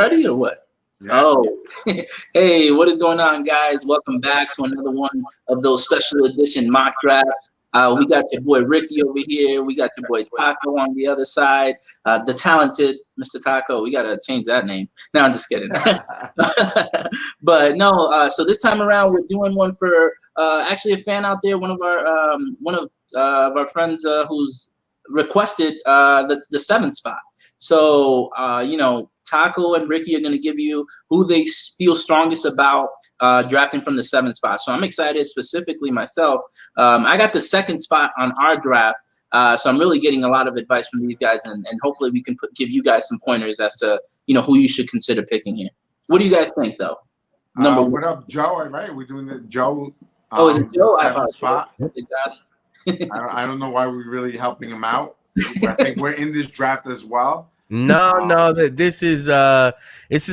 Ready or what? Yeah. Oh, hey, what is going on, guys? Welcome back to another one of those special edition mock drafts. We got your boy Ricky over here. We got your boy Taco on the other side. The talented Mr. Taco. We got to change that name. No, I'm just kidding. But no, so this time around, we're doing one for actually a fan out there, one of our friends who's requested the seventh spot. So, Taco and Ricky are going to give you who they feel strongest about drafting from the seventh spot. So I'm excited, specifically myself. I got the second spot on our draft. So I'm really getting a lot of advice from these guys, and hopefully we can give you guys some pointers as to, who you should consider picking here. What do you guys think, though? What up, Joe? Right, we're doing the Joe. Is it Joe? Seventh spot. I don't know why we're really helping him out. I think we're in this draft as well. No, this is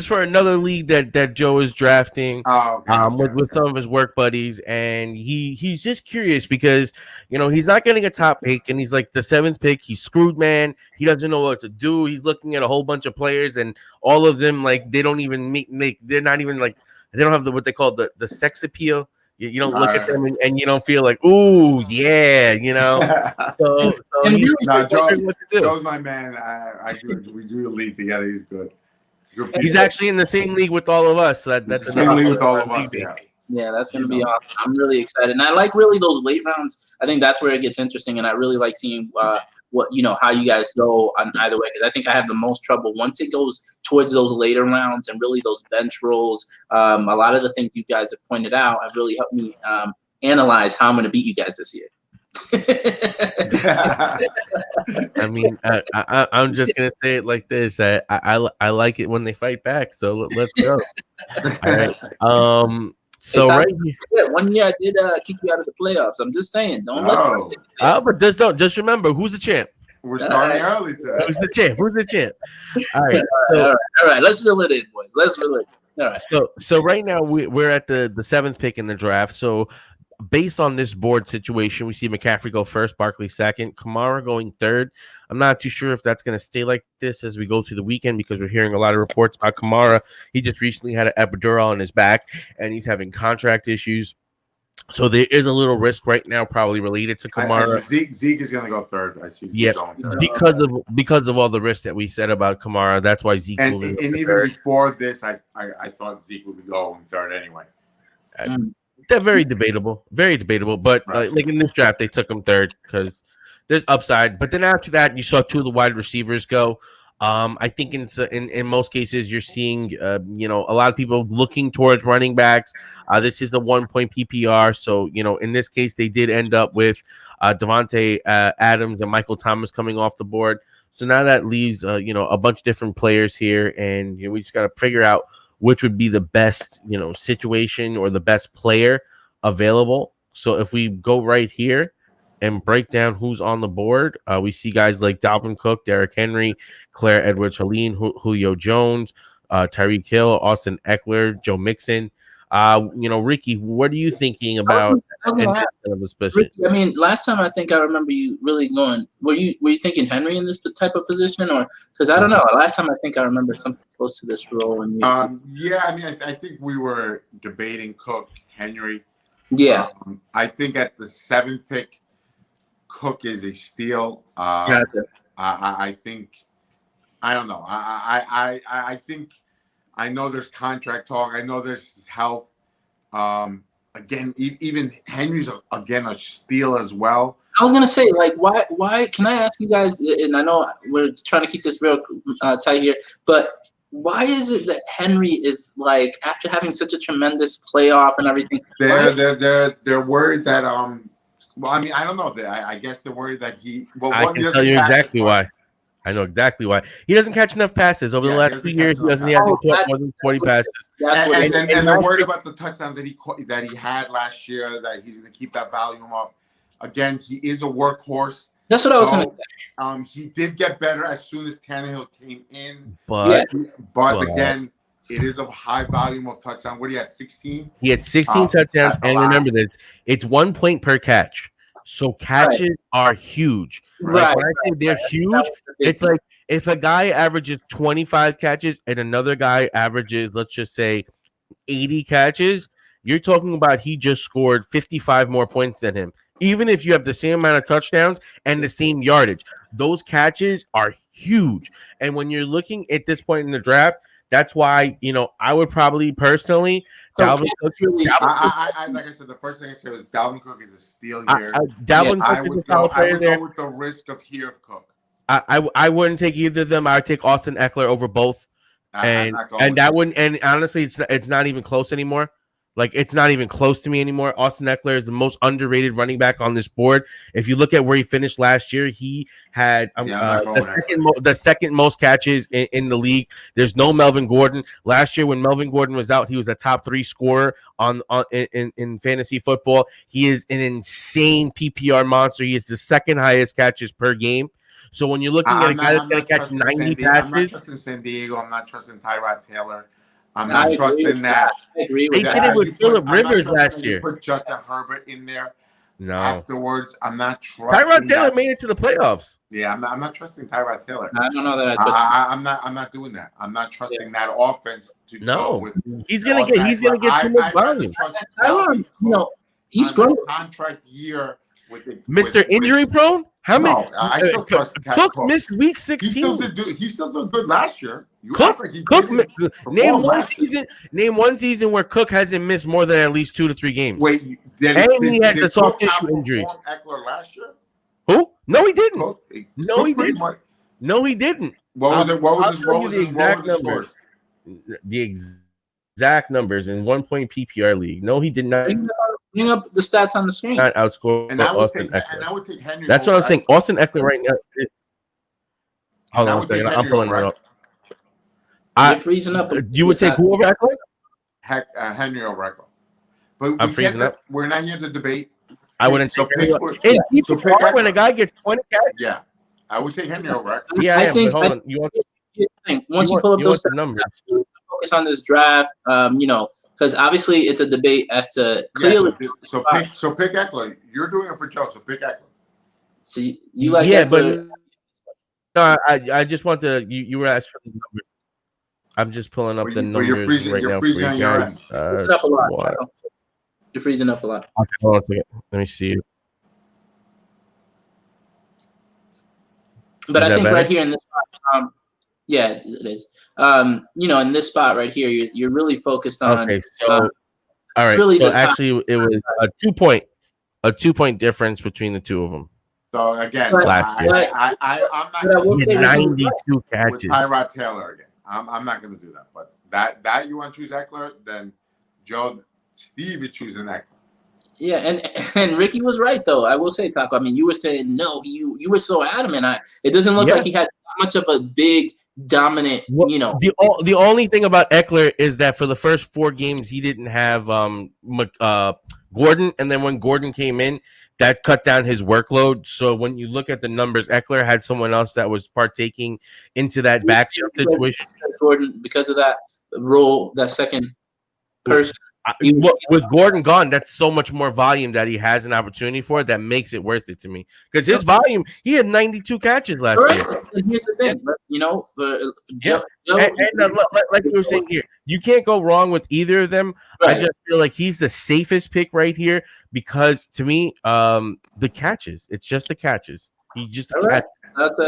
for another league that Joe is drafting. With some of his work buddies, and he's just curious because he's not getting a top pick, and he's like the seventh pick. He's screwed, man. He doesn't know what to do. He's looking at a whole bunch of players, and all of them they don't even make. They're not even they don't have what they call the sex appeal. You don't look at them and you don't feel like, ooh, yeah, So Joe's my man. We do a league together. He's good. He's actually in the same league with all of us. So that's the same league with all of us. Yeah, that's going to be awesome. I'm really excited. And I like really those late rounds. I think that's where it gets interesting. And I really like seeing how you guys go on either way, because I think I have the most trouble once it goes towards those later rounds and really those bench rolls. A lot of the things you guys have pointed out have really helped me analyze how I'm going to beat you guys this year. I mean, I'm just gonna say it like this. I like it when they fight back. So let's go. All right. So right here, 1 year I did kick you out of the playoffs. I'm just saying, don't listen. But just remember, who's the champ? We're starting early today. Who's the champ? All right. All right. Let's fill it in, boys. Let's fill it. All right. So right now we're at the seventh pick in the draft. So based on this board situation, we see McCaffrey go first, Barkley second, Kamara going third. I'm not too sure if that's going to stay like this as we go through the weekend, because we're hearing a lot of reports about Kamara. He just recently had an epidural on his back, and he's having contract issues. So there is a little risk right now, probably related to Kamara. Zeke is going to go third. I see. Yeah, because of all the risks that we said about Kamara, that's why Zeke. And even third. Before this, I thought Zeke would be going third anyway. They're very debatable, but right. Like in this draft, they took him third because there's upside. But then after that, you saw two of the wide receivers go. I think in most cases, you're seeing a lot of people looking towards running backs. This is the 1 point PPR, so in this case, they did end up with Devontae Adams and Michael Thomas coming off the board. So now that leaves a bunch of different players here, and we just got to figure out which would be the best, situation or the best player available. So if we go right here and break down who's on the board, we see guys like Dalvin Cook, Derrick Henry, Claire Edwards-Helaire, Julio Jones, Tyreek Hill, Austin Eckler, Joe Mixon. Ricky, what are you thinking about? Ricky, I mean, last time I think I remember you really going. Were you thinking Henry in this type of position, or because I don't know? Last time I think I remember something close to this role. And yeah, I mean, I think we were debating Cook, Henry. Yeah, I think at the seventh pick, Cook is a steal. Gotcha. I think. I don't know. I think. I know there's contract talk. I know there's health. Again, even Henry's a steal as well. I was gonna say, why? Can I ask you guys? And I know we're trying to keep this real tight here, but why is it that Henry is after having such a tremendous playoff and everything? They're worried that Well, I mean, I don't know. I guess they're worried that he. Well, I can tell you exactly why. I know exactly why. He doesn't catch enough passes over the last 2 years. He hasn't caught more than 40 passes. And they're worried about the touchdowns that he had last year. That he's going to keep that volume up. Again, he is a workhorse. That's what I was going to say. He did get better as soon as Tannehill came in, but again, it is a high volume of touchdowns. What do you had? 16. He had 16 touchdowns, and remember this: it's 1 point per catch. So catches are huge. Right. When I say they're huge, it's like if a guy averages 25 catches and another guy averages, let's just say 80 catches, you're talking about he just scored 55 more points than him. Even if you have the same amount of touchdowns and the same yardage, those catches are huge. And when you're looking at this point in the draft, that's why, I would probably personally, Dalvin Cook. I like I said, the first thing I said was Dalvin Cook is a steal here. Dalvin Cook is a solid player there. Go with the risk of here of Cook. I wouldn't take either of them. I would take Austin Eckler over both. And that wouldn't, and honestly, it's not even close anymore. Like, it's not even close to me anymore. Austin Eckler is the most underrated running back on this board. If you look at where he finished last year, he had the second most catches in the league. There's no Melvin Gordon. Last year, when Melvin Gordon was out, he was a top 3 scorer in fantasy football. He is an insane PPR monster. He is the second highest catches per game. So when you're looking at a guy that's going to catch 90 passes, I'm not trusting San Diego. I'm not trusting Tyrod Taylor. I'm not trusting that. I agree with they that. did it with Phillip Rivers last year. Put Justin Herbert in there. No. Afterwards, I'm not trusting. Tyrod Taylor made it to the playoffs. Yeah, I'm not trusting Tyrod Taylor. I don't know that I trust. I'm not doing that. I'm not trusting that offense to go with. He's gonna get too much volume. Tyrod, he's growing. Contract year with Mr. Injury prone. How many? I still trust Cook missed week 16. He still did good last year. Cook name one season where Cook hasn't missed more than at least 2 to 3 games. Wait, he had the soft tissue injuries. Eckler last year? Who? No, he didn't. He didn't. No, he didn't. What was the exact numbers? The exact numbers in 1 point PPR league. No, he did not. Bring up the stats on the screen. Not outscore Austin Eckler. And I would take Henry. That's what I'm saying. Austin Eckler right now. Hold on a second. I'm pulling it up. You're freezing up. You would take who over Eckler? Henry over Eckler. But I'm freezing up. We're not here to debate. I wouldn't take Henry. When a guy gets 20 catches. Yeah, I would take Henry over Eckler. Yeah, I think. Hold on. Once you pull up those numbers, focus on this draft. Because obviously it's a debate as to clearly. Yeah, so pick Eckler. You're doing it for Joe, so pick Eckler. So you like Eckler. But no, I just want to. You were asked for the numbers. I'm just pulling up the numbers you're freezing on your end. You're freezing up a lot. Okay, hold on a second. Let me see. But I think better? Right here in this spot, yeah, it is. In this spot right here, you're really focused on. Okay, so all right. Really, so actually, it was a 2-point difference between the two of them. So again, last year, I'm not. 92 catches. With Tyrod Taylor again. I'm not going to do that. But that you want to choose Eckler, then Steve is choosing Eckler. Yeah, and Ricky was right though. I will say, Taco. I mean, you were saying no. You were so adamant. It doesn't look like he had much of a big dominant. The only thing about Eckler is that for the first 4 games he didn't have Gordon, and then when Gordon came in, that cut down his workload. So when you look at the numbers, Eckler had someone else that was partaking into that backfield situation. Gordon, because of that role, that second person. With Gordon gone, that's so much more volume that he has an opportunity for that makes it worth it to me. Because his volume, he had 92 catches last year. And here's the thing, for Joe, like you were saying here, you can't go wrong with either of them. Right. I just feel like he's the safest pick right here because to me, the catches. It's just the catches. He just right.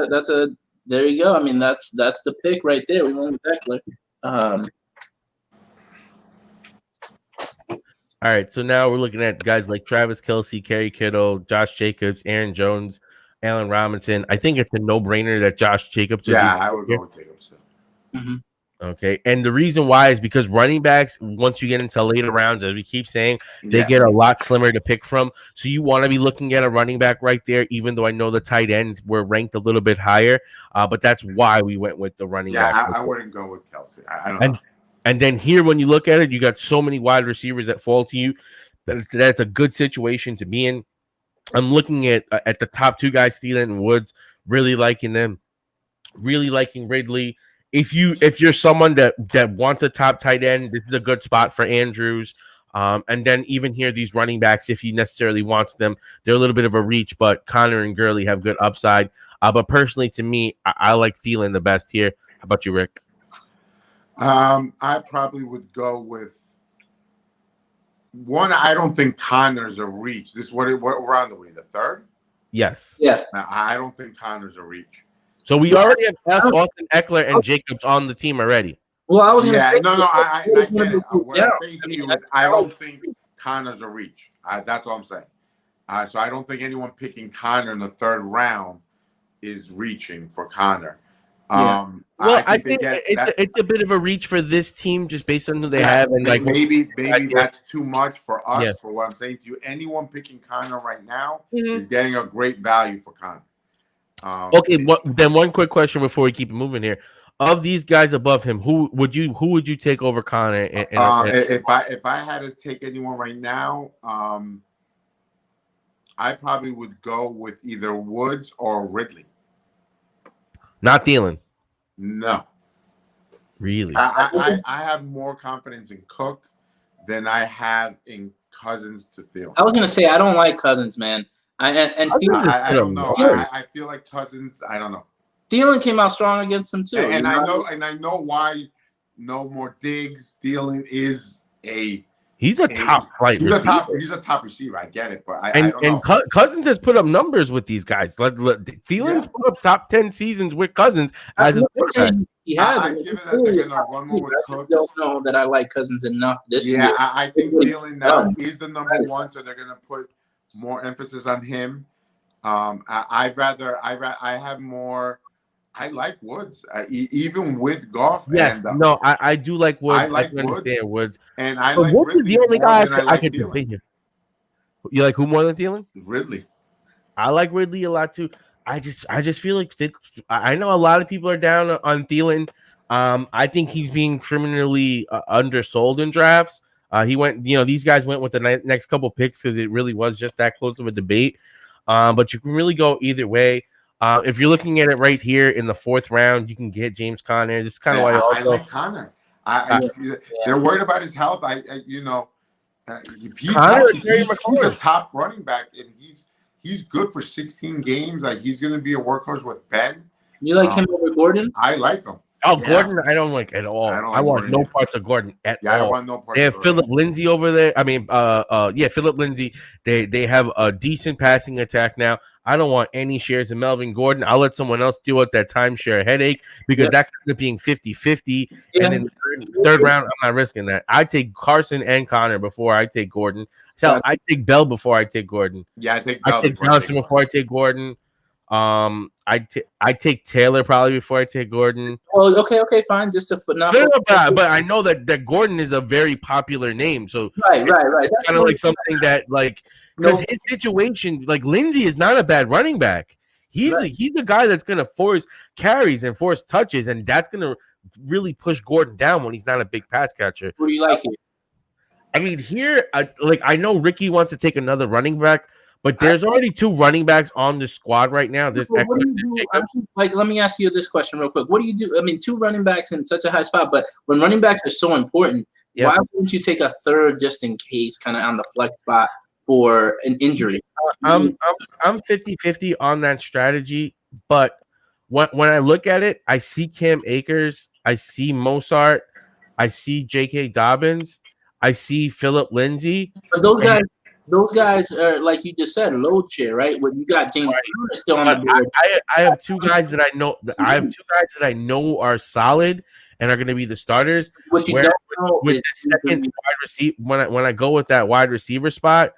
That's a there you go. I mean, that's the pick right there. We went with Eckler. All right, so now we're looking at guys like Travis Kelce, Kerry Kittle, Josh Jacobs, Aaron Jones, Allen Robinson. I think it's a no-brainer that Josh Jacobs. I would go with Jacobs. Mm-hmm. Okay, and the reason why is because running backs, once you get into later rounds, as we keep saying, they get a lot slimmer to pick from. So you want to be looking at a running back right there, even though I know the tight ends were ranked a little bit higher. But that's why we went with the running back. Yeah, I wouldn't go with Kelce. I don't know. And then here, when you look at it, you got so many wide receivers that fall to you. That's a good situation to be in. I'm looking at the top 2 guys, Thielen and Woods, really liking them, really liking Ridley. If you're someone that wants a top tight end, this is a good spot for Andrews. And then even here, these running backs, if you necessarily want them, they're a little bit of a reach, but Connor and Gurley have good upside. But personally, to me, I like Thielen the best here. How about you, Rick? I probably would go with one. I don't think Connor's a reach. This what round are we? The third? Yes. Yeah. I don't think Connor's a reach. So we already have Austin Eckler and Jacobs on the team already. Well, I was going to say. No. I get it. What I'm saying to you is I don't think Connor's a reach. That's all I'm saying. So I don't think anyone picking Connor in the third round is reaching for Connor. Well, I think it's a bit of a reach for this team just based on who they have, and like maybe that's too much for us. Yeah. For what I'm saying to you, anyone picking Connor right now is getting a great value for Connor. Okay, then one quick question before we keep moving here. Of these guys above him, who would you take over Connor? If I had to take anyone right now, I probably would go with either Woods or Ridley. Not Thielen. No. Really? I have more confidence in Cook than I have in Cousins to Thielen. I was gonna say I don't like Cousins, man. I don't know. I feel like Cousins. I don't know. Thielen came out strong against him too. And I know why. No more Diggs. Thielen is He's a top flight. He's a top receiver. I get it, but I don't know. Cousins has put up numbers with these guys. Thielen's put up top 10 seasons with Cousins as a he has. I give it that they're gonna run more with Cooks. Don't know that I like Cousins enough this year. I think Thielen now is the number one, so they're gonna put more emphasis on him. I have more. I like Woods, even with Goff. Yes, I do like Woods. I like Woods. And I like Woods Ridley is the only guy I can debate here. You like who more than Thielen? Ridley. I like Ridley a lot too. I just feel like I know a lot of people are down on Thielen. I think he's being criminally undersold in drafts. He went, these guys went with the next couple picks because it really was just that close of a debate. But you can really go either way. If you're looking at it right here in the fourth round, you can get James Conner. This is kind of why I like Conner. They're worried about his health. If he's healthy, he's a top running back, and he's good for 16 games. Like he's going to be a workhorse with Ben. You like him over Gordon? I like him. Gordon, I don't like at all. I want no parts of Gordon at all. I don't want no parts. They have Philip Lindsay over there. I mean, Philip Lindsay. They have a decent passing attack now. I don't want any shares of Melvin Gordon. I'll let someone else deal with that timeshare headache because that could end up being 50-50. Yeah. And then third round, I'm not risking that. I take Carson and Connor before I take Gordon. I take Bell before I take Gordon. Yeah, I take Johnson before I take Gordon. I take Taylor probably before I take Gordon. Oh, okay, fine. Just a phenomenal. But I know that Gordon is a very popular name, so right. That's kind of like something that because his situation, like Lindsey is not a bad running back. He's a guy that's gonna force carries and force touches, and that's gonna really push Gordon down when he's not a big pass catcher. What do you like here? I mean, here, I know Ricky wants to take another running back. But there's already two running backs on the squad right now. There's what do you do? Let me ask you this question real quick. What do you do? I mean, two running backs in such a high spot, but when running backs are so important, why wouldn't you take a third just in case, kind of on the flex spot for an injury? I'm 50-50 on that strategy, but when I look at it, I see Cam Akers, I see Mostert, I see J.K. Dobbins, I see Philip Lindsay. But those guys are, like you just said, load share, right? When you got James Conner still on the board. I have two guys that I know. I have two guys that I know are solid and are going to be the starters. What you don't know with the second wide receiver, when I go with that wide receiver spot,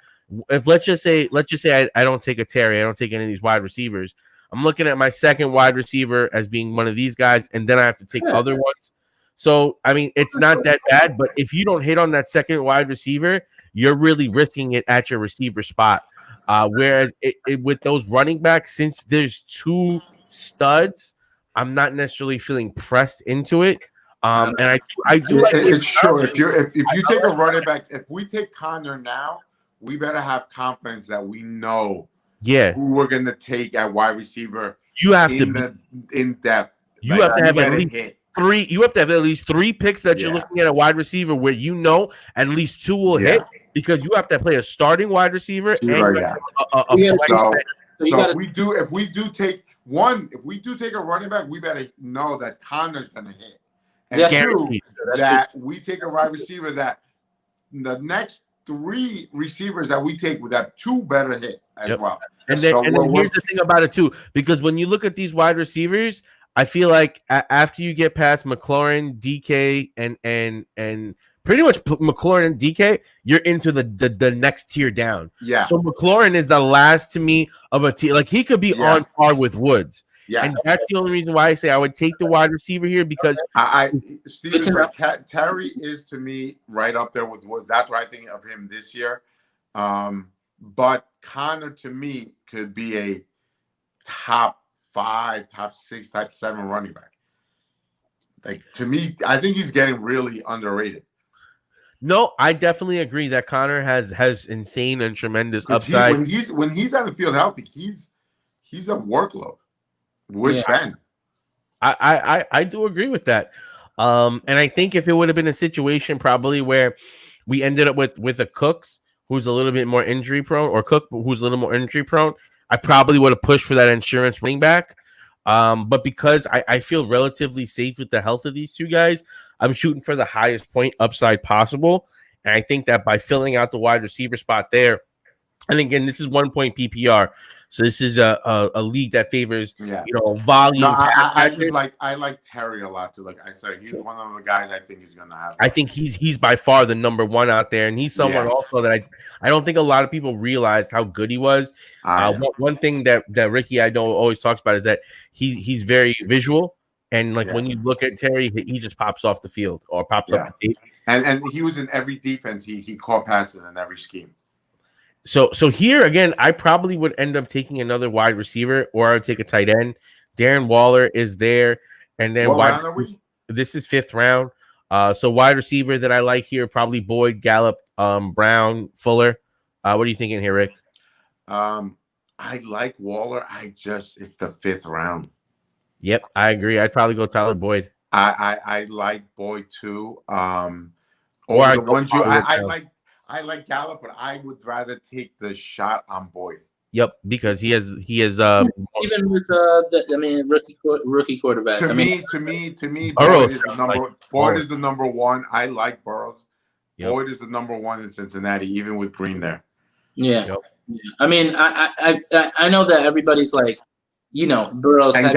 if let's just say I don't take a Terry, I don't take any of these wide receivers. I'm looking at my second wide receiver as being one of these guys, and then I have to take other ones. So I mean, it's not that bad. But if you don't hit on that second wide receiver, you're really risking it at your receiver spot. Whereas with those running backs, since there's two studs, I'm not necessarily feeling pressed into it. And I do like it's sure if you take a running back, if we take Connor now, we better have confidence that we know who we're gonna take at wide receiver. You have in depth. You have to have at least three. You have to have at least three picks that you're looking at a wide receiver where you know at least two will hit. Because you have to play a starting wide receiver and so if we do take one, if we do take a running back, we better know that Connor's going to hit. And That's two, guaranteed. that we take a wide receiver that the next 3 receivers that we take with that 2 better hit as well. And then, So here's the thing about it too, because when you look at these wide receivers, I feel like after you get past McLaurin, DK, and pretty much McLaurin and DK, you're into the next tier down. Yeah. So McLaurin is the last to me of a tier. Like he could be on par with Woods. Yeah. And that's the only reason why I say I would take the wide receiver here because Steven's right. Terry is to me right up there with Woods. That's what I think of him this year. But Connor to me could be a top 5, top 6, top 7 running back. Like to me, I think he's getting really underrated. No, I definitely agree that Connor has insane and tremendous upside. When he's on the field healthy, he's a workload with Ben. I do agree with that. And I think if it would have been a situation probably where we ended up with a Cooks who's a little bit more injury prone, or Cook who's a little more injury prone, I probably would have pushed for that insurance running back. But because I feel relatively safe with the health of these two guys, I'm shooting for the highest point upside possible. And I think that by filling out the wide receiver spot there, and again, this is 1 point PPR. So this is a league that favors, volume. No, I like Terry a lot too. Like I said, he's one of the guys I think he's gonna have. I think he's by far the number 1 out there, and he's someone also that I don't think a lot of people realized how good he was. One thing that Ricky I know always talks about is that he's very visual, and when you look at Terry, he just pops off the field or pops up the tape. And he was in every defense. He caught passes in every scheme. So here again, I probably would end up taking another wide receiver, or I would take a tight end. Darren Waller is there, and then what round are we? This is 5th round. So wide receiver that I like here, probably Boyd, Gallup, Brown, Fuller. What are you thinking here, Rick? I like Waller. It's the 5th round. Yep, I agree. I'd probably go Tyler Boyd. I like Boyd too. I like Gallup, but I would rather take the shot on Boyd. Yep, because he has even with rookie quarterback. To me, Boyd is the number 1. I like Burrows. Yep. Boyd is the number 1 in Cincinnati, even with Green there. Yeah. Yep. I mean, I know that everybody's like, Burrows and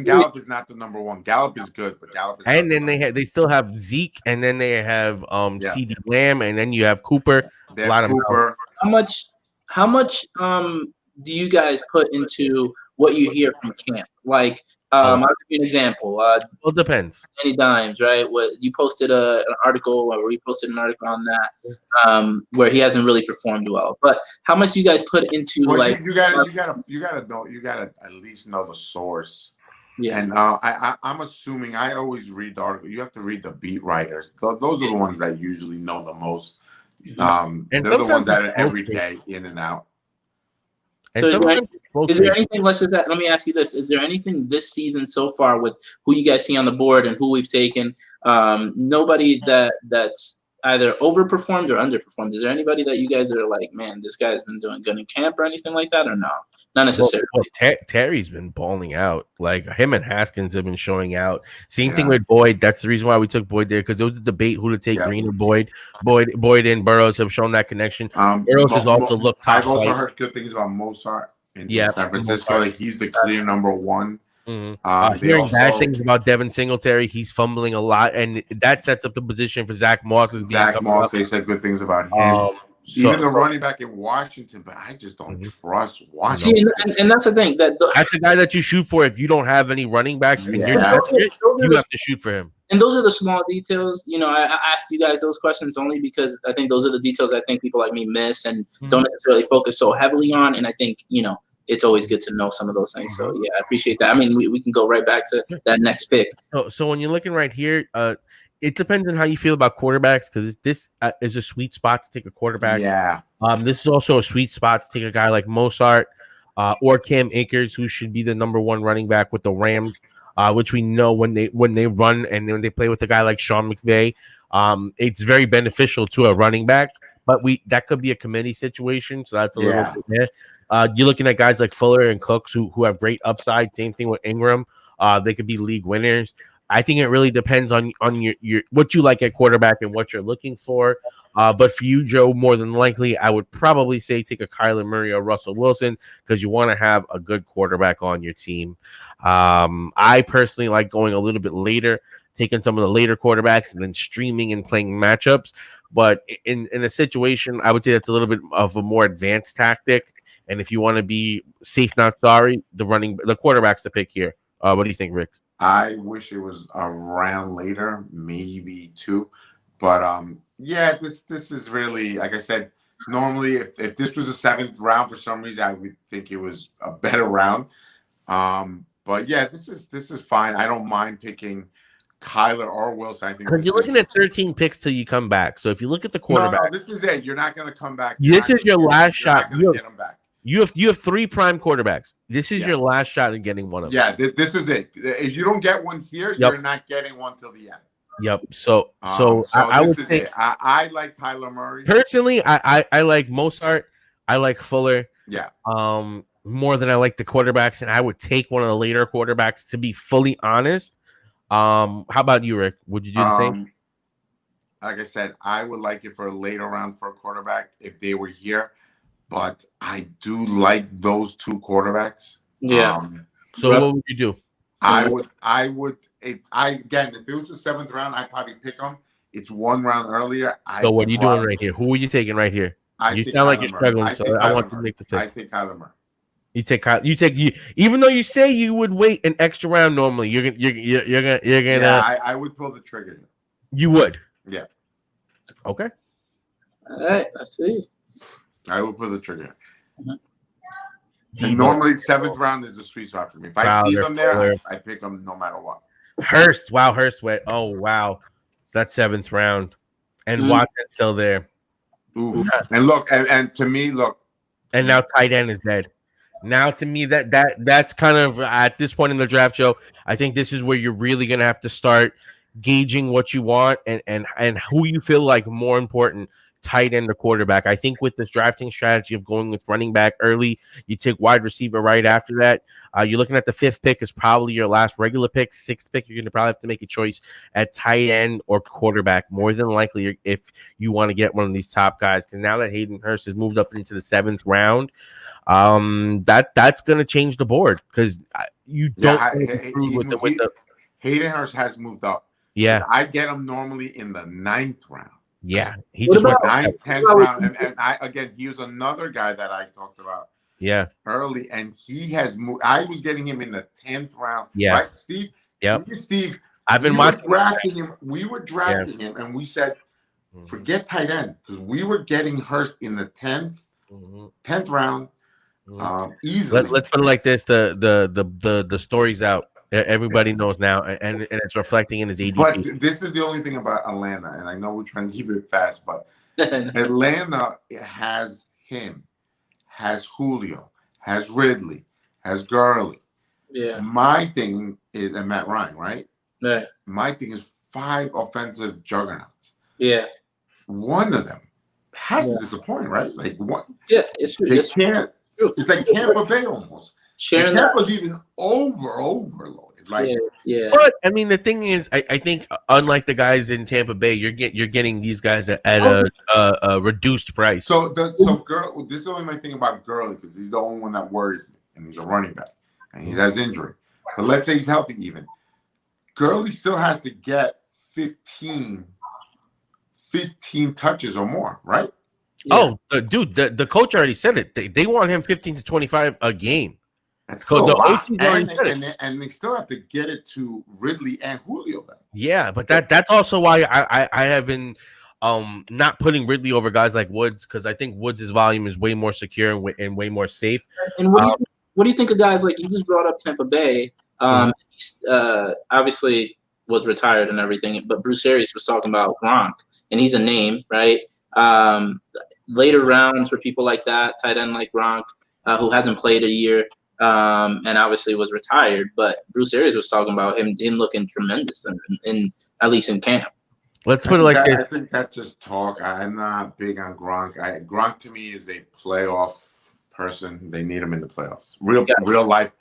Gallup is not the number 1. Gallup is good, but Gallup is and then they still have Zeke, and then they have CeeDee Lamb, and then you have Cooper. A lot of Cooper. How much do you guys put into what you hear from camp? Like, I'll give you an example. Well, it depends. Danny Dimes, right? What you posted an article, or we posted an article on that, where he hasn't really performed well. But how much do you guys put into you gotta at least know the source. Yeah. And I'm assuming I always read the article. You have to read the beat writers. Those are the ones that usually know the most. And they're the ones that are every day in and out. So is there anything? Let me ask you this: is there anything this season so far with who you guys see on the board and who we've taken? Nobody that's either overperformed or underperformed. Is there anybody that you guys are like, man, this guy's been doing good in camp or anything like that, or no? Not necessarily. Well, Terry's been balling out. Like him and Haskins have been showing out. Same thing with Boyd. That's the reason why we took Boyd there, because there was a debate who to take, Green or Boyd. Boyd and Burrows have shown that connection. Burrows has also looked top. I've also heard good things about Mozart in San Francisco. Like he's the clear number 1. Hearing bad things about Devin Singletary, he's fumbling a lot, and that sets up the position for Zach Moss. They said good things about him. Even the running back in Washington, but I just don't trust Washington. See, and that's the thing. That's the guy that you shoot for if you don't have any running backs and you're desperate, you have to shoot for him. And those are the small details. I asked you guys those questions only because I think those are the details I think people like me miss and don't necessarily focus so heavily on. And I think, it's always good to know some of those things. So, I appreciate that. I mean, we can go right back to that next pick. So when you're looking right here, it depends on how you feel about quarterbacks, because this is a sweet spot to take a quarterback. Yeah. This is also a sweet spot to take a guy like Mozart or Cam Akers, who should be the number 1 running back with the Rams, which we know when they run and when they play with a guy like Sean McVay, it's very beneficial to a running back. But that could be a committee situation, so that's a little bit there. You're looking at guys like Fuller and Cooks who have great upside. Same thing with Ingram. They could be league winners. I think it really depends on your what you like at quarterback and what you're looking for. But for you, Joe, more than likely, I would probably say take a Kyler Murray or Russell Wilson because you want to have a good quarterback on your team. I personally like going a little bit later, taking some of the later quarterbacks and then streaming and playing matchups. But in a situation, I would say that's a little bit of a more advanced tactic. And if you want to be safe, not sorry, the quarterback's the pick here. What do you think, Rick? I wish it was a round later, maybe 2. But yeah, this is really, like I said, normally if this was a 7th round for some reason, I would think it was a better round. But yeah, this is fine. I don't mind picking Kyler or Wilson. I think because you're looking at 13 picks till you come back. So if you look at the quarterback, no, this is it. You're not going to come back. This is your last shot. You're not get them back. You have 3 prime quarterbacks. This is your last shot at getting one of them. Yeah, this is it. If you don't get one here, you're not getting one till the end. Yep. So I would say I like Kyler Murray personally. I like Mostert. I like Fuller. Yeah. More than I like the quarterbacks, and I would take one of the later quarterbacks to be fully honest. How about you, Rick? Would you do the same? Like I said, I would like it for a later round for a quarterback if they were here. But I do like those 2 quarterbacks. Yeah. So what would you do? I would. Again, if it was the 7th round, I'd probably pick them. It's 1 round earlier. So what are you doing right here? Who are you taking right here? You sound like you're struggling, so I want to make the pick. I take Kyler Murray. You take even though you say you would wait an extra round normally, you're gonna. Yeah, I would pull the trigger. You would. Yeah. Okay. All right. I see. I will pull the trigger. And normally 7th round is the sweet spot for me. If I see them there, I pick them no matter what. Hurst. Wow, Hurst went. Oh, wow. That's 7th round. And Watson's still there. Ooh. And look, and to me, look. And now tight end is dead. Now to me, that's kind of at this point in the draft, Joe, I think this is where you're really gonna have to start gauging what you want and who you feel like more important. Tight end or quarterback. I think with this drafting strategy of going with running back early, you take wide receiver right after that. You're looking at the 5th pick is probably your last regular pick. 6th pick, you're going to probably have to make a choice at tight end or quarterback. More than likely, if you want to get one of these top guys, because now that Hayden Hurst has moved up into the 7th round, that's going to change the board because you don't. Hayden Hurst has moved up. Yeah, I get him normally in the 9th round. Yeah, he just went 9th, 10th round, and he was another guy that I talked about. Yeah, early, and he has moved. I was getting him in the 10th round. Yeah, right, Steve. Yeah, Steve. I've been drafting him. We were drafting him, and we said, forget tight end because we were getting Hurst in the 10th round, easily. Let's put it like this: the story's out. Everybody knows now, and it's reflecting in his ADP. But this is the only thing about Atlanta, and I know we're trying to keep it fast, but Atlanta has him, has Julio, has Ridley, has Gurley. Yeah. My thing is, and Matt Ryan, right? Right. My thing is 5 offensive juggernauts. Yeah. One of them has to disappoint, right? Like what? Yeah, it's true. They can't. It's like Tampa Bay almost. Tampa's even overloaded. Like, yeah. But I mean, the thing is, I think unlike the guys in Tampa Bay, you're getting these guys at a reduced price. So this is only my thing about Gurley because he's the only one that worries me, and he's a running back, and he has injury. But let's say he's healthy, even Gurley still has to get 15 touches or more, right? Yeah. Oh, dude, the coach already said it. They want him 15 to 25 a game. That's so the and they still have to get it to Ridley and Julio then. Yeah, but that's also why I have been not putting Ridley over guys like Woods because I think Woods' volume is way more secure and way more safe. And what do you think of guys like you just brought up Tampa Bay? Obviously was retired and everything, but Bruce Arians was talking about Gronk, and he's a name, right? Later rounds for people like that, tight end like Gronk, who hasn't played a year. And obviously was retired, but Bruce Arians was talking about him looking tremendous in at least in camp. Let's put it like this. I think that's just talk. I'm not big on Gronk. Gronk to me is a playoff person. They need him in the playoffs. Real life.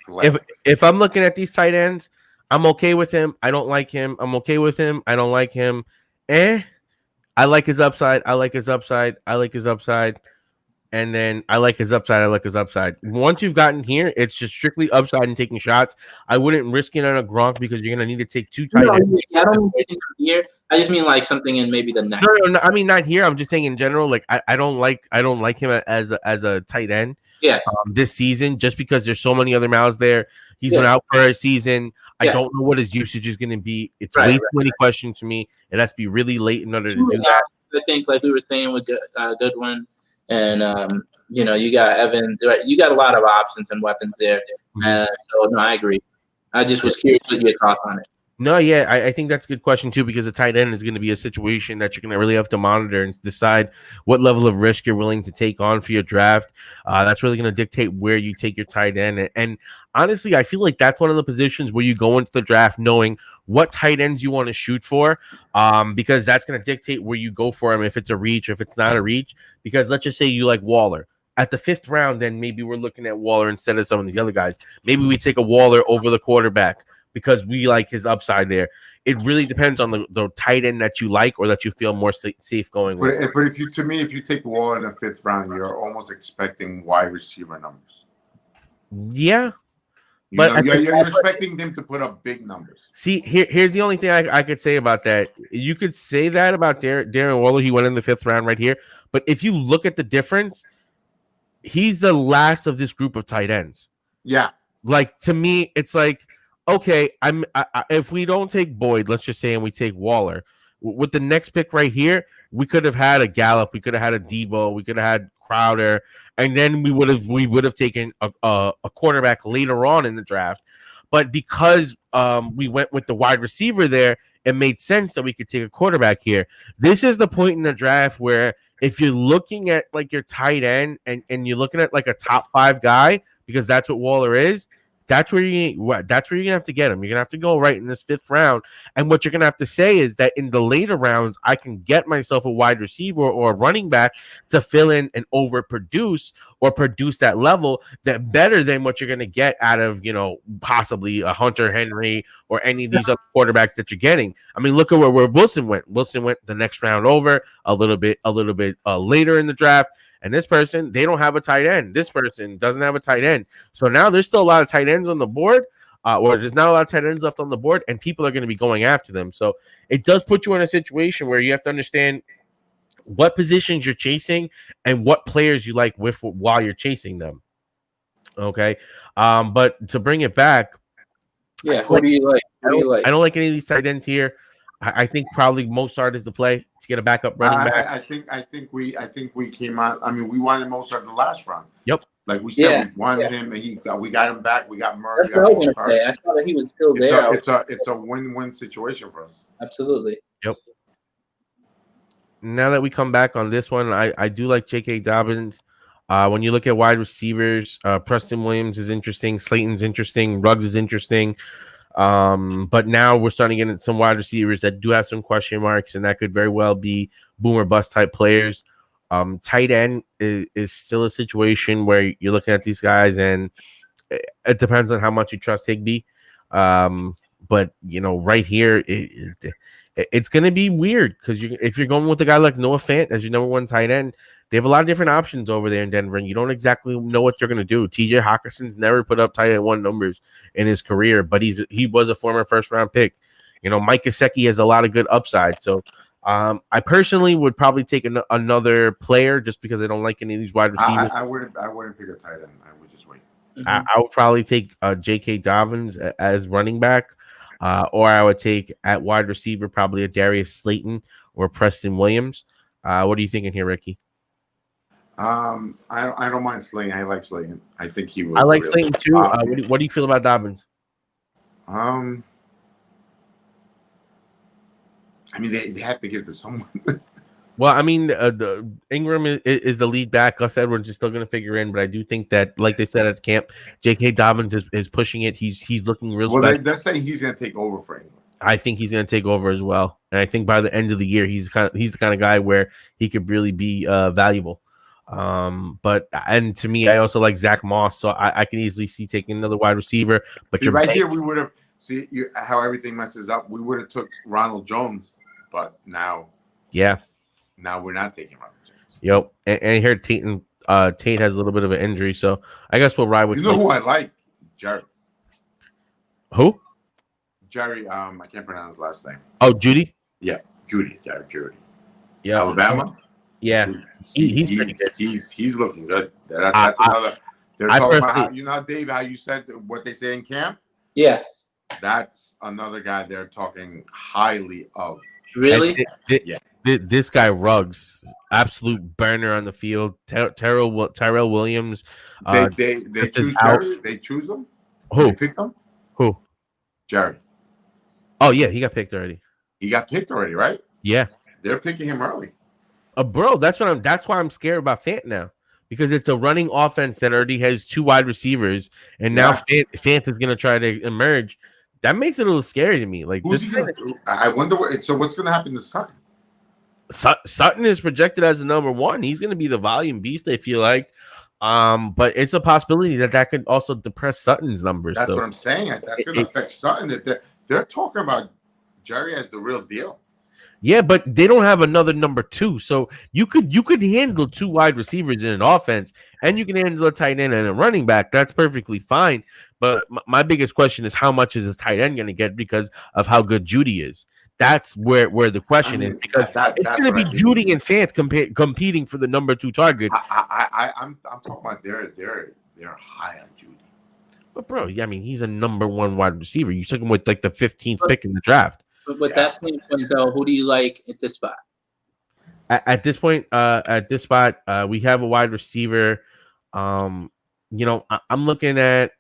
If I'm looking at these tight ends, I'm okay with him. I don't like him. I'm okay with him. I don't like him. I like his upside. I like his upside. I like his upside. And then I like his upside. I like his upside. Once you've gotten here, it's just strictly upside and taking shots. I wouldn't risk it on a Gronk because you're gonna need to take two tight ends. I don't mean taking here. I just mean like something in maybe the next. No, I mean not here. I'm just saying in general. Like I don't like him as a tight end. Yeah. This season, just because there's so many other mouths there. He's been out for a season. I don't know what his usage is going to be. It's way too many questions to me. It has to be really late in order to do that. I think, like we were saying with Goodwin, and you got Evan. Right? You got a lot of options and weapons there. So no, I agree. I just was curious what your thoughts on it. No, yeah, I think that's a good question too, because a tight end is going to be a situation that you're going to really have to monitor and decide what level of risk you're willing to take on for your draft. That's really going to dictate where you take your tight end. And honestly, I feel like that's one of the positions where you go into the draft knowing what tight ends you want to shoot for, because that's going to dictate where you go for him, if it's a reach, if it's not a reach. Because let's just say you like Waller. At the 5th round, then maybe we're looking at Waller instead of some of these other guys. Maybe we take a Waller over the quarterback, because we like his upside there. It really depends on the tight end that you like or that you feel more safe going with. But if you take Waller in the 5th round, you're almost expecting wide receiver numbers. Yeah. You're expecting them to put up big numbers. See, here's the only thing I could say about that. You could say that about Darren Waller. He went in the 5th round right here. But if you look at the difference, he's the last of this group of tight ends. Yeah. Like, to me, it's like, okay, if we don't take Boyd, let's just say, and we take Waller, with the next pick right here, we could have had a Gallup, we could have had a Debo, we could have had Crowder, and then we would have taken a quarterback later on in the draft. But because we went with the wide receiver there, it made sense that we could take a quarterback here. This is the point in the draft where if you're looking at like your tight end and you're looking at like a top 5 guy, because that's what Waller is, that's where you're gonna have to get him. You're gonna have to go right in this 5th round. And what you're gonna have to say is that in the later rounds, I can get myself a wide receiver or a running back to fill in and overproduce or produce that level that better than what you're gonna get out of possibly a Hunter Henry or any of these other quarterbacks that you're getting. I mean, look at where Wilson went. Wilson went the next round over, a little bit later in the draft. And this person, they don't have a tight end. This person doesn't have a tight end. So now there's still a lot of tight ends on the board, or there's not a lot of tight ends left on the board, and people are going to be going after them. So it does put you in a situation where you have to understand what positions you're chasing and what players you like while you're chasing them. Okay. But to bring it back. Yeah. What do you like? I don't like any of these tight ends here. I think probably Mostert is the play to get a backup running back. I think we came out. I mean, we wanted Mostert the last round. Yep. Like we said, we wanted him, and we got him back. We got Murray. I saw that he was still there. It's a win-win situation for us. Absolutely. Yep. Now that we come back on this one, I do like J.K. Dobbins. When you look at wide receivers, Preston Williams is interesting. Slayton's interesting. Ruggs is interesting. But now we're starting to get into some wide receivers that do have some question marks, and that could very well be boom or bust type players. Tight end is still a situation where you're looking at these guys, and it depends on how much you trust Higbee. But right here, it's going to be weird because if you're going with a guy like Noah Fant as your number 1 tight end, they have a lot of different options over there in Denver, and you don't exactly know what they're going to do. TJ Hawkinson's never put up tight end 1 numbers in his career, but he was a former 1st-round pick. Mike Gesicki has a lot of good upside. So I personally would probably take another player just because I don't like any of these wide receivers. I wouldn't pick a tight end. I would just wait. I would probably take J.K. Dobbins as running back, or I would take at wide receiver probably a Darius Slayton or Preston Williams. What are you thinking here, Ricky? I don't mind Slayton. I like Slayton. I think he was. I like Slayton too. What do you feel about Dobbins? I mean, they have to give to someone. Well, I mean, the Ingram is the lead back. Gus Edwards is still going to figure in, but I do think that, like they said at camp, J.K. Dobbins is pushing it. He's looking real. Well, they're saying he's going to take over for Ingram. I think he's going to take over as well, and I think by the end of the year, he's the kind of guy where he could really be valuable. But and to me, I also like Zach Moss, so I can easily see taking another wide receiver. But See, you're right here, we would have how everything messes up. We would have took Ronald Jones, but now we're not taking Ronald Jones. Yep. And here Tate has a little bit of an injury, so I guess we'll ride with. You know who I like? Jerry. Who? Jerry. I can't pronounce his last name. Oh, Judy. Yeah, Judy. Jerry. Judy. Yeah, Alabama. Yeah, he's pretty good. He's looking good. That's another. They're talking about how Dave, how you said what they say in camp. Yeah, that's another guy they're talking highly of. Really? Yeah. This guy Ruggs, absolute burner on the field. Tyrell Williams. They choose Jerry. They choose him. Who? They picked him. Who? Jerry. Oh yeah, he got picked already. He got picked already, right? Yeah. They're picking him early. Bro, that's why I'm scared about Fant now, because it's a running offense that already has 2 wide receivers, and now Fant is gonna try to emerge. That makes it a little scary to me. Like, I wonder what's gonna happen to Sutton. Sutton is projected as the number 1. He's gonna be the volume beast, I feel like. But it's a possibility that could also depress Sutton's numbers. That's what I'm saying. That's gonna affect Sutton. That they're talking about Jerry as the real deal. Yeah, but they don't have another number 2, so you could handle 2 wide receivers in an offense, and you can handle a tight end and a running back. That's perfectly fine. But my biggest question is, how much is a tight end going to get because of how good Judy is? That's where the question is, because it's going to be Judy and Fant competing for the number 2 targets. I'm talking about they're high on Judy. But bro, I mean, he's a number 1 wide receiver. You took him with like the 15th pick in the draft. But with that standpoint, though, who do you like at this spot? At this point, we have a wide receiver. I'm looking at.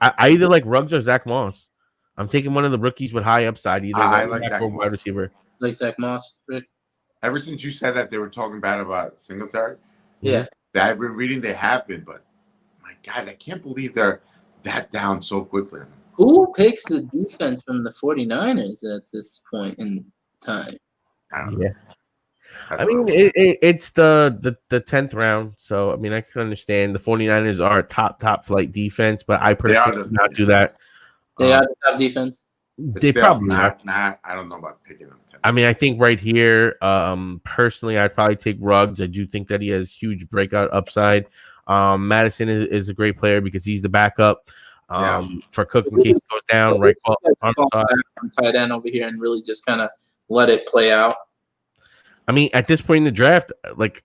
I either like Ruggs or Zach Moss. I'm taking one of the rookies with high upside. Either I like Zach Moss. Wide receiver. Like Zach Moss, Rick? Ever since you said that they were talking bad about Singletary, yeah, I've been reading they have been, but my God, I can't believe they're that down so quickly. Who picks the defense from the 49ers at this point in time? I don't know. I mean, it's the 10th round, so I mean, I can understand the 49ers are a top flight defense, but I personally do not do that. They are the top defense. They probably not. I don't know about picking them. I mean, I think right here, personally, I'd probably take Ruggs. I do think that he has huge breakout upside. Madison is a great player because he's the backup. For Cook in case it goes down, right? Tight end over here and really just kind of let it play out. I mean, at this point in the draft, like,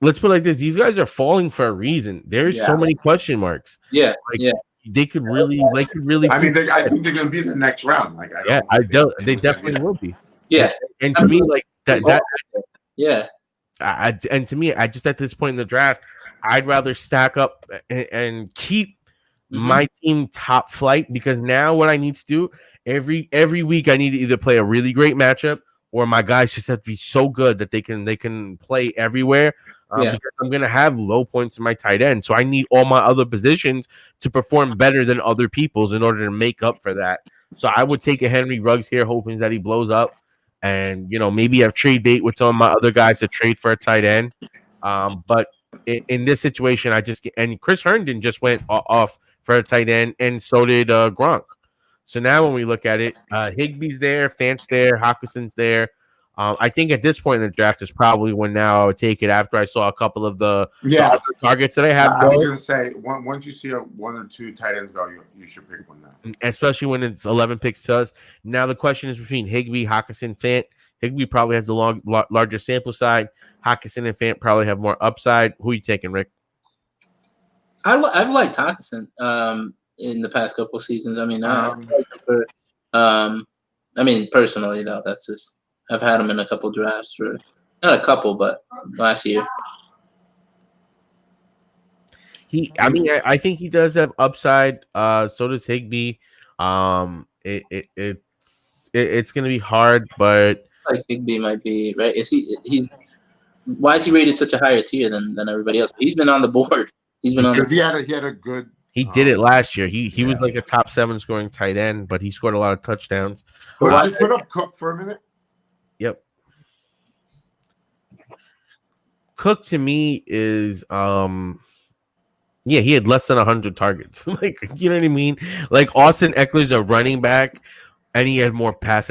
let's put it like this: these guys are falling for a reason. There's so many question marks. Yeah, they could really. I mean, I think they're going to be the next round. Like, they definitely will be. Yeah, and to me, like that. Yeah, and to me, I just at this point in the draft, I'd rather stack up and keep my team top flight, because now what I need to do every week, I need to either play a really great matchup or my guys just have to be so good that they can play everywhere. Because I'm gonna have low points in my tight end, so I need all my other positions to perform better than other people's in order to make up for that. So I would take a Henry Ruggs here, hoping that he blows up, and maybe have trade bait with some of my other guys to trade for a tight end. But in this situation, and Chris Herndon just went off for a tight end, and so did Gronk. So now when we look at it, Higbee's there, Fant's there, Hawkinson's there. I think at this point in the draft is probably when now I would take it after I saw a couple of the other targets that I have. I was going to say, once you see one or two tight ends go, you should pick one now. Especially when it's 11 picks to us. Now the question is between Higbee, Hawkinson, Fant. Higbee probably has the larger sample side. Hawkinson and Fant probably have more upside. Who are you taking, Rick? I've liked Hawkinson in the past couple of seasons. I mean, personally though, that's just I've had him in a couple drafts, for not a couple, but last year. I think he does have upside. So does Higbee. It's gonna be hard, but like Higbee might be right. Why is he rated such a higher tier than everybody else? He's been on the board. He's been on because he had a good. He did it last year. He was like a top 7 scoring tight end, but he scored a lot of touchdowns. But just put up Cook for a minute. Yep. Cook to me is yeah, he had less than 100 targets. Like, you know what I mean? Like Austin Eckler's a running back, and he had more pass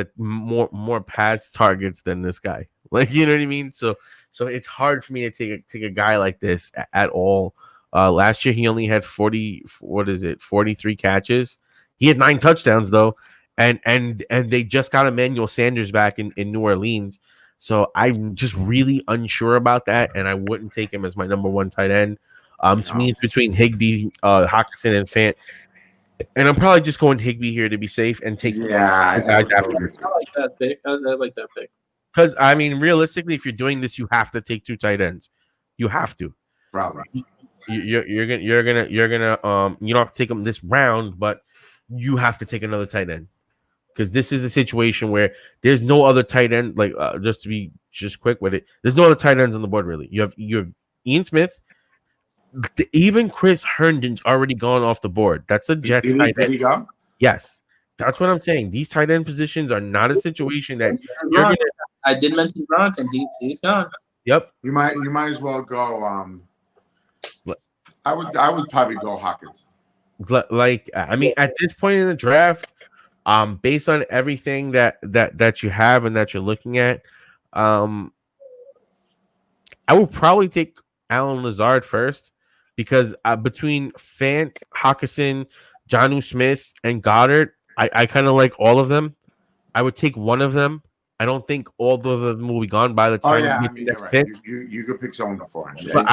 targets than this guy. Like, you know what I mean? So it's hard for me to take a guy like this at all. Last year he only had 43 catches. He had 9 touchdowns though, and they just got Emmanuel Sanders back in New Orleans. So I'm just really unsure about that, and I wouldn't take him as my number 1 tight end. To me, it's between Higbee, Hockenson, and Fant. And I'm probably just going Higbee here to be safe and take Yeah, guys after. I like that pick. I like that pick. Because I mean, realistically, if you're doing this, you have to take 2 tight ends. You have to. probably. You're gonna you don't have to take them this round, but you have to take another tight end. Because this is a situation where there's no other tight end. Like just to be quick with it, there's no other tight ends on the board really. You have Ian Smith. Even Chris Herndon's already gone off the board. That's a Jets tight end. Go? Yes, that's what I'm saying. These tight end positions are not a situation that you're gonna. I did mention Gronk, and he's gone. Yep. You might as well go. I would probably go Hawkins. Like I mean, at this point in the draft, based on everything that you have and that you're looking at, I would probably take Alan Lazard first. Because between Fant, Hockenson, Jonnu Smith, and Goddard, I kind of like all of them. I would take one of them. I don't think all of them will be gone by the time. You're right. You could pick someone before him. So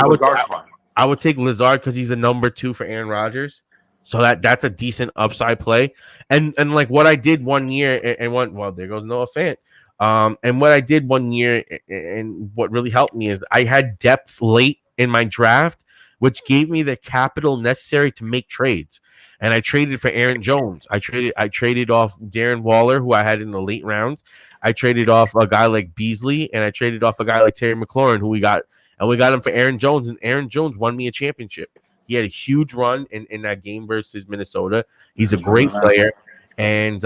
I would take Lazard because he's the number 2 for Aaron Rodgers. So that's a decent upside play. And like what I did one year and well, there goes Noah Fant. And what I did one year and what really helped me is I had depth late in my draft, which gave me the capital necessary to make trades. And I traded for Aaron Jones. I traded off Darren Waller, who I had in the late rounds. I traded off a guy like Beasley, and I traded off a guy like Terry McLaurin, who we got him for Aaron Jones, and Aaron Jones won me a championship. He had a huge run in that game versus Minnesota. He's a great player. And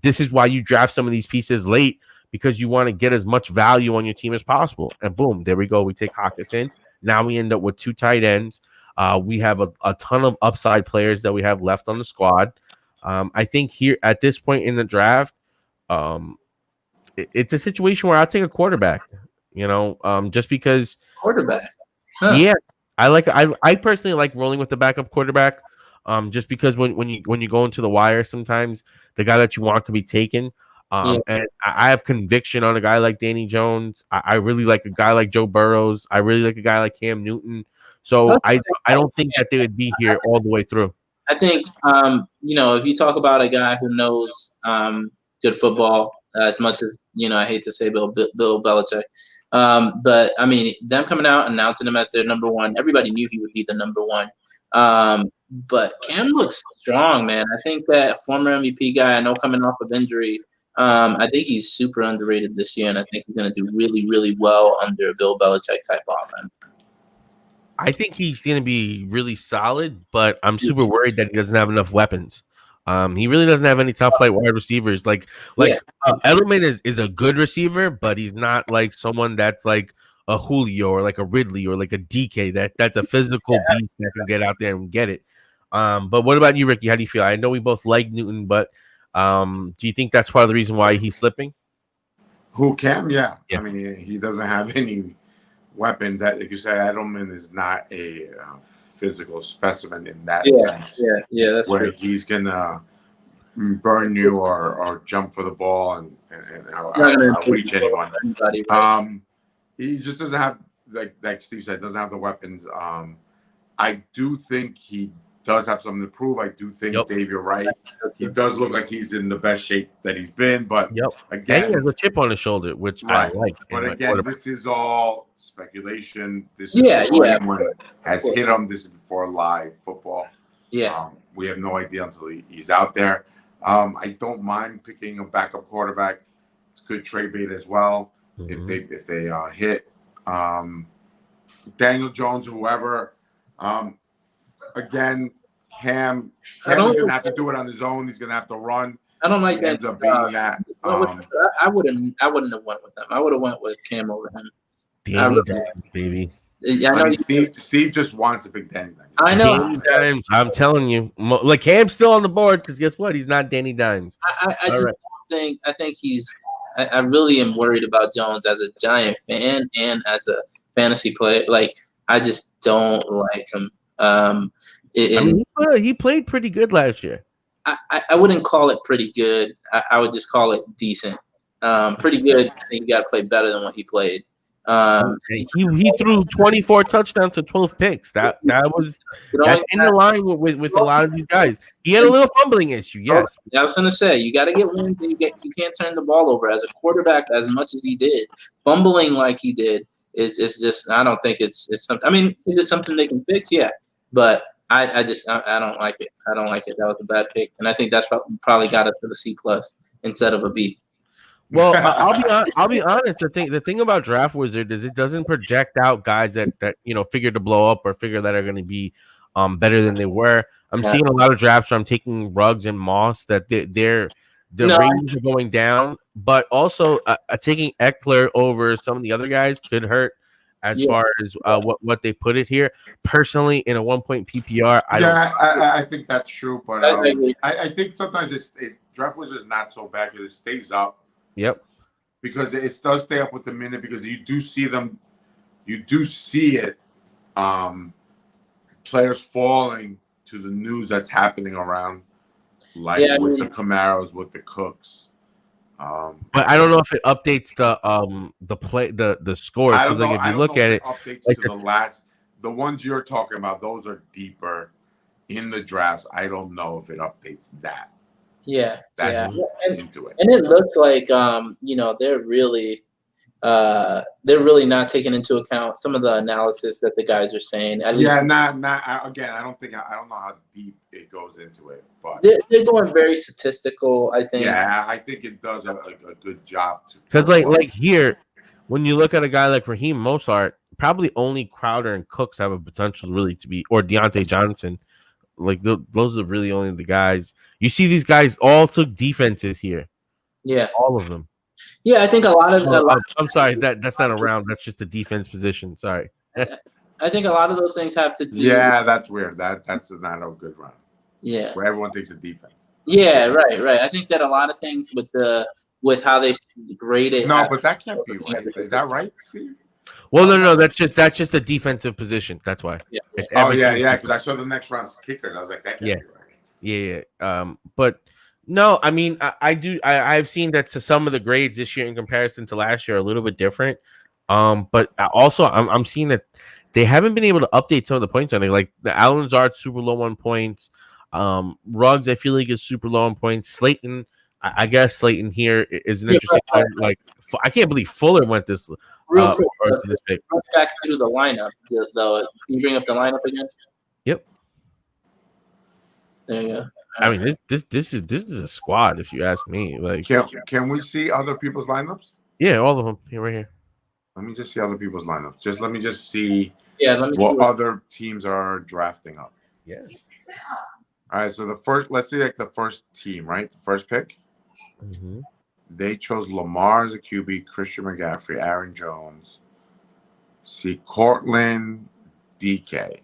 this is why you draft some of these pieces late, because you want to get as much value on your team as possible. And boom, there we go. We take Hockenson. Now we end up with 2 tight ends. We have a ton of upside players that we have left on the squad. I think here at this point in the draft, it's a situation where I'll take a quarterback. Just because quarterback. Huh. Yeah, I personally like rolling with the backup quarterback. Just because when you go into the wire, sometimes the guy that you want could be taken. And I have conviction on a guy like Danny Jones. I really like a guy like Joe Burrows. I really like a guy like Cam Newton. So I don't think that they would be here all the way through. I think if you talk about a guy who knows good football, as much as I hate to say Bill Belichick, but I mean them coming out announcing him as their number 1. Everybody knew he would be the number 1. But Cam looks strong, man. I think that former MVP guy, I know coming off of injury. I think he's super underrated this year, and I think he's going to do really, really well under a Bill Belichick type offense. I think he's going to be really solid, but I'm super worried that he doesn't have enough weapons. He really doesn't have any top flight wide receivers. Edelman is a good receiver, but he's not like someone that's like a Julio or like a Ridley or like a DK. That's a physical beast that can get out there and get it. But what about you, Ricky? How do you feel? I know we both like Newton, but do you think that's part of the reason why he's slipping? Who, Cam? Yeah. I mean, he doesn't have any weapons. That, like you said, Edelman is not a physical specimen in that sense. Yeah, that's where true. He's gonna burn you or jump for the ball and reach anyone. He just doesn't have, like Steve said, doesn't have the weapons. I do think he does have something to prove. I do think, Dave, you're right. He does look like he's in the best shape that he's been, but again, and he has a chip on his shoulder, which I like. But again, this is all speculation. This is anyone has hit him. This is before live football. Yeah, we have no idea until he's out there. I don't mind picking a backup quarterback. It's good trade bait as well. Mm-hmm. If they hit Daniel Jones or whoever. Again, Cam is going to have to do it on his own. He's going to have to run. I don't like that. Ends up being that. I wouldn't have went with them. I would have went with Cam over him. Danny Dimes, baby. I I know. mean, Steve just wants to pick Danny Dimes. I know. Danny Dimes. I'm telling you. Like, Cam's still on the board because guess what? He's not Danny Dimes. I All just right. don't think. I think he's. I really am worried about Jones as a Giant fan and as a fantasy player. Like, I just don't like him. I mean, he played pretty good last year. I wouldn't call it pretty good. I would just call it decent. Pretty good. I think you got to play better than what he played. He threw 24 touchdowns to 12 picks. That's in the line with a lot of these guys. He had a little fumbling issue, yes. I was gonna say you got to get wins, and you can't turn the ball over as a quarterback as much as he did. Fumbling like he did is just. I don't think it's something. I mean, is it something they can fix? Yeah, but I don't like it. I don't like it. That was a bad pick, and I think that's probably got us to the C+ instead of a B. Well, I'll be honest. The thing about Draft Wizard is it doesn't project out guys that figure to blow up or figure that are going to be better than they were. I'm seeing a lot of drafts where I'm taking Ruggs and Moss that their ratings are going down, but also taking Eckler over some of the other guys could hurt as far as what they put it here. Personally, in a 1-point PPR, I think that's true, but I think sometimes Draft Wizard is not so bad because it stays up. Yep. Because it does stay up with the minute because you do see it, players falling to the news that's happening around, like with the Camaros, with the Cooks. But I don't know if it updates the scores. I don't know. Like if you look at it, updates like to the ones you're talking about, those are deeper in the drafts. I don't know if it updates that. Into it. And it looks like they're really not taking into account some of the analysis that the guys are saying. At least, not again. I don't know how deep it goes into it, but they're going very statistical. I think. Yeah, I think it does a good job because like here, when you look at a guy like Raheem Mostert, probably only Crowder and Cooks have a potential really to be, or Deontay Johnson. Like those are really only the guys. You see these guys all took defenses here. Yeah, all of them. Yeah, I think a lot of. I'm sorry, that's not a round. That's just a defense position. Sorry. I think a lot of those things have to do. Yeah, that's weird. That's not a good round. Yeah, where everyone thinks of defense. Yeah, right. I think that a lot of things with how they grade it. No, but that can't be right. Is that right, Steve? Well, no. That's just a defensive position. That's why. Yeah. Yeah. Because I saw the next round's kickers. I was like, that can't be Yeah. right. But no, I mean, I've seen that some of the grades this year in comparison to last year are a little bit different. But also I'm seeing that they haven't been able to update some of the points on it. Like the Allen Lazard super low on points. Ruggs, I feel like is super low on points. Slayton, I guess Slayton here is an interesting one. Like I can't believe Fuller went this. Real quick, this pick. Back to the lineup. Though, can you bring up the lineup again? Yep. There you go. I mean, this is a squad, if you ask me. Like, can we see other people's lineups? Yeah, all of them. Here, right here. Let me just see other people's lineups. Let me just see. Let me see what other teams are drafting up. Yeah. All right. So let's see like the first team, right? The first pick. Mm-hmm. They chose Lamar as a QB, Christian McCaffrey, Aaron Jones. See Cortland, DK.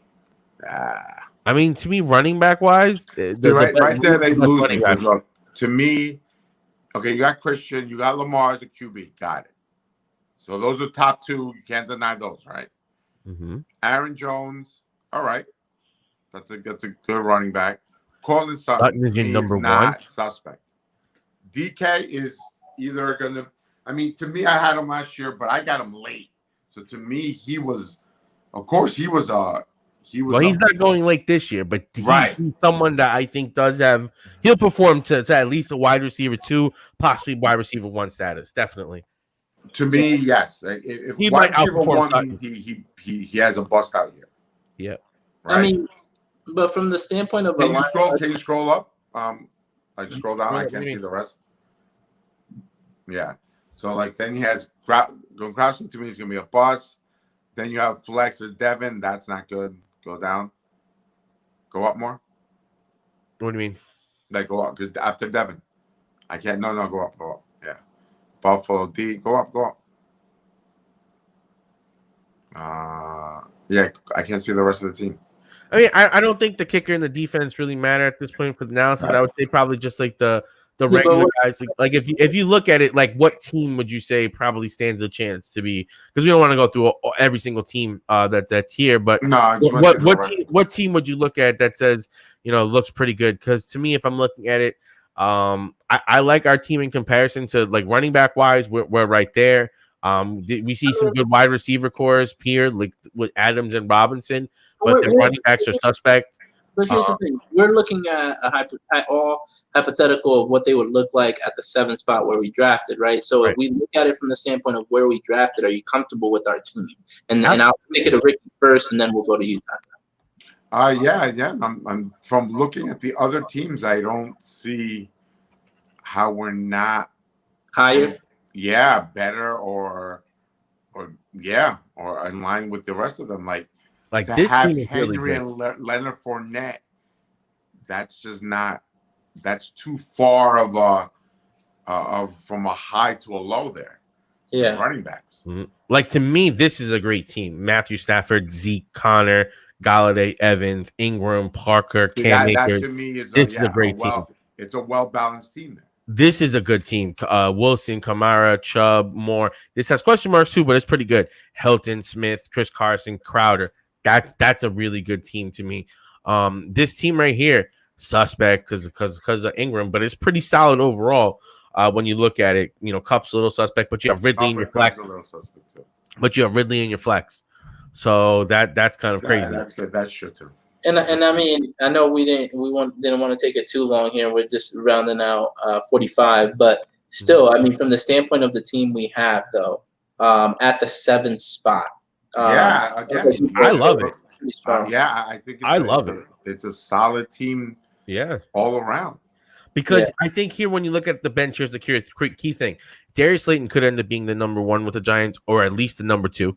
I mean, to me, running back wise, right there they lose me. Look, to me, okay, you got Christian, you got Lamar as a QB, got it. So those are top two. You can't deny those, right? Mm-hmm. Aaron Jones, all right, that's a good running back. Cortland Sutton is your number one suspect. DK is either gonna. I mean, to me, I had him last year, but I got him late. So to me, he was. Of course, he was. Well, he's not going late this year, but he's someone that I think does have. He'll perform to at least a wide receiver 2, possibly wide receiver 1 status. Definitely. To me, yes. If he wide might receiver 1, Sutton. he has a bust out year. Yeah. Right? I mean, but from the standpoint of can you scroll up? I just scroll down. I can't see the rest. Yeah. So then he has Gronkowski. To me, he's gonna be a bust. Then you have flex as Devin. That's not good. Go down. Go up more. What do you mean? Go up after Devin. I can't. No. Go up. Yeah. Buffalo D. Go up. Yeah, I can't see the rest of the team. I mean, I don't think the kicker and the defense really matter at this point for the analysis. I would say probably just like the Yeah, but regular guys. Like if you look at it, like what team would you say probably stands a chance to be? Because we don't want to go through every single team that's here. But No, I just want to see the rest. what team would you look at that says looks pretty good? Because to me, if I'm looking at it, I like our team in comparison to like running back wise. We're right there. We see some good wide receiver cores here, like with Adams and Robinson, but the running backs are suspect. But here's the thing: we're looking at all hypothetical of what they would look like at the 7th spot where we drafted, right? So if we look at it from the standpoint of where we drafted, are you comfortable with our team? And I'll make it a Ricky first, and then we'll go to Utah. Yeah. I'm from looking at the other teams, I don't see how we're not higher. Yeah, better or in line with the rest of them. Like to this have team is Henry really and Leonard Fournette, that's just not. That's too far of from a high to a low there. Yeah, running backs. Mm-hmm. Like to me, this is a great team. Matthew Stafford, Zeke, Connor, Galladay, Evans, Ingram, Parker, Cam Akers. That to me is a great team. It's a well-balanced team there. This is a good team. Wilson, Kamara, Chubb, Moore. This has question marks too, but it's pretty good. Helton, Smith, Chris Carson, Crowder. That's a really good team to me. This team right here, suspect because of Ingram, but it's pretty solid overall. When you look at it, Kupp's a little suspect, but you have Ridley in your flex. But you have Ridley in your flex, so that's kind of crazy. That's good. That's true too. And I mean, I know we didn't want to take it too long here. We're just rounding out 45, but still, I mean, from the standpoint of the team we have, though, at the 7th spot. Again, I love it. I think I love it. It's a solid team. Yeah, all around. Because I think here, when you look at the bench, here's the key thing: Darius Slayton could end up being the number 1 with the Giants, or at least the number 2.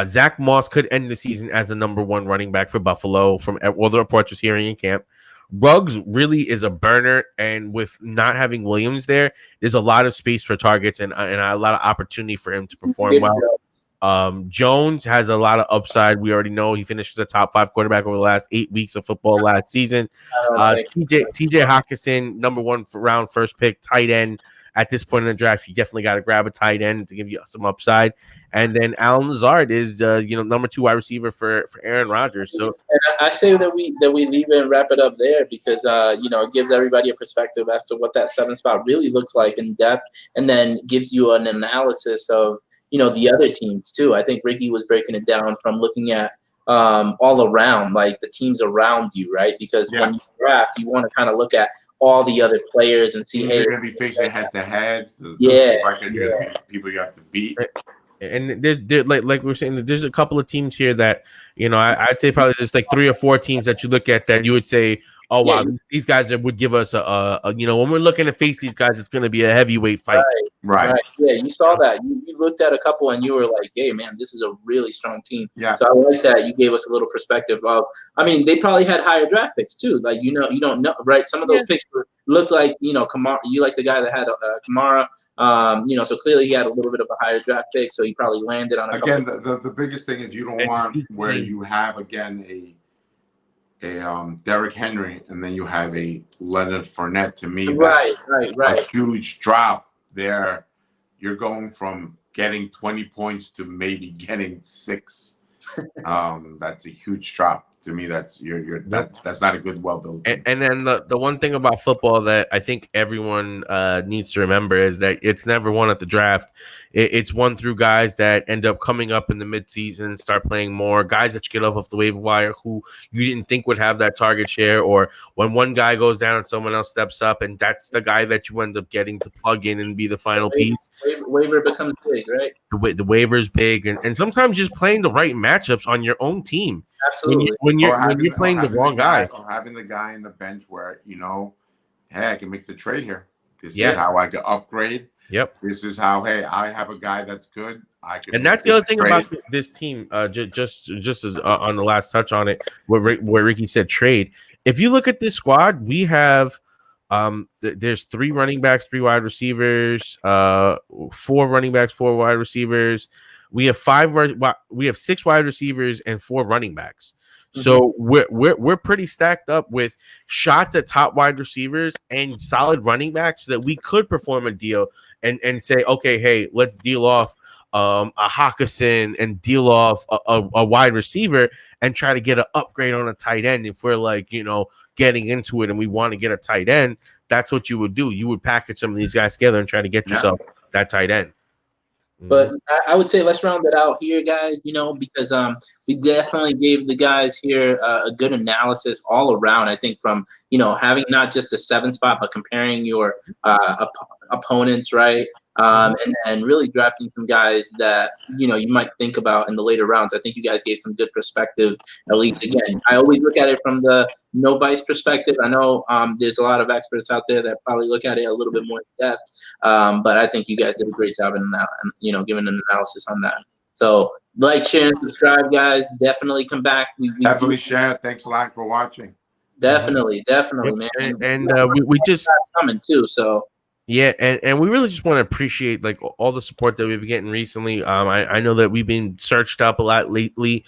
Zach Moss could end the season as the number 1 running back for Buffalo from all the reports was hearing in camp. Ruggs really is a burner, and with not having Williams there, there's a lot of space for targets and a lot of opportunity for him to perform well. Jones has a lot of upside. We already know he finished as a top 5 quarterback over the last 8 weeks of football last season. TJ Hawkinson, number 1 round first pick, tight end. At this point in the draft, you definitely got to grab a tight end to give you some upside. And then Allen Lazard is number 2 wide receiver for Aaron Rodgers. So and I say that we leave it and wrap it up there because it gives everybody a perspective as to what that 7th spot really looks like in depth, and then gives you an analysis of the other teams too. I think Ricky was breaking it down from looking at all around, like the teams around you, right? Because when you draft, you want to kind of look at all the other players and see, you're going to be facing head-to-head. People you have to beat. And there's like we were saying, there's a couple of teams here that I'd say probably there's like 3 or 4 teams that you look at that you would say, oh wow, these guys would give us a when we're looking to face these guys, it's going to be a heavyweight fight. Right. Yeah, you saw that. You looked at a couple and you were like, hey, man, this is a really strong team. Yeah. So I like that you gave us a little perspective of, I mean, they probably had higher draft picks too. Like, you don't know, right? Some of those picks looked like, Kamara, you like the guy that had Kamara, so clearly he had a little bit of a higher draft pick. So he probably landed on a couple. Again, the biggest thing is you don't want where you have, again, a Derrick Henry, and then you have a Leonard Fournette. To me, that's a huge drop there. You're going from getting 20 points to maybe getting 6. That's a huge drop. To me, that's that's not a good, well-built team. And then the one thing about football that I think everyone needs to remember is that it's never won at the draft. It's won through guys that end up coming up in the midseason, start playing more, guys that you get off the waiver wire who you didn't think would have that target share, or when one guy goes down and someone else steps up, and that's the guy that you end up getting to plug in and be the final piece. Waiver becomes big, right? The waiver's big, and sometimes just playing the right matchups on your own team. Absolutely. When you're playing the wrong guy. Or having the guy in the bench where, hey, I can make the trade here. This is how I can upgrade. Yep. This is how, hey, I have a guy that's good. I can. And that's the other thing about this team. Just as on the last touch on it, where Ricky said trade. If you look at this squad, we have there's 3 running backs, 3 wide receivers, 4 running backs, 4 wide receivers. we have 6 wide receivers and 4 running backs. So we're pretty stacked up with shots at top wide receivers and solid running backs so that we could perform a deal and say, okay, hey, let's deal off a Hawkinson and deal off a wide receiver and try to get an upgrade on a tight end. If we're like, getting into it and we want to get a tight end, that's what you would do. You would package some of these guys together and try to get yourself that tight end. But I would say let's round it out here, guys, because we definitely gave the guys here a good analysis all around. I think from, having not just a 7 spot, but comparing your opponents, right? And really drafting some guys that, you might think about in the later rounds. I think you guys gave some good perspective, at least. Again, I always look at it from the no vice perspective. I know there's a lot of experts out there that probably look at it a little bit more in depth, but I think you guys did a great job in giving an analysis on that. So like, share, and subscribe, guys. Definitely come back. We definitely share. Thanks a lot for watching. Definitely, man. And we just coming too. So. Yeah, and we really just want to appreciate like all the support that we've been getting recently. I know that we've been searched up a lot lately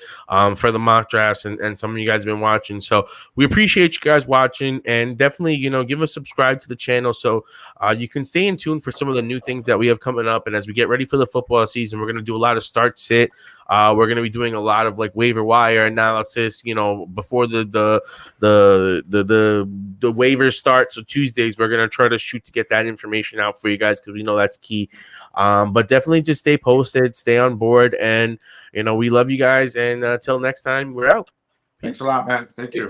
for the mock drafts, and some of you guys have been watching. So we appreciate you guys watching, and definitely give us subscribe to the channel so you can stay in tune for some of the new things that we have coming up. And as we get ready for the football season, we're going to do a lot of start sit. We're going to be doing a lot of like waiver wire analysis, before the waivers start. So Tuesdays, we're going to try to shoot to get that information out for you guys because we know that's key. But definitely just stay posted, stay on board, and we love you guys. And till next time, we're out. Thanks a lot, man. Thank you.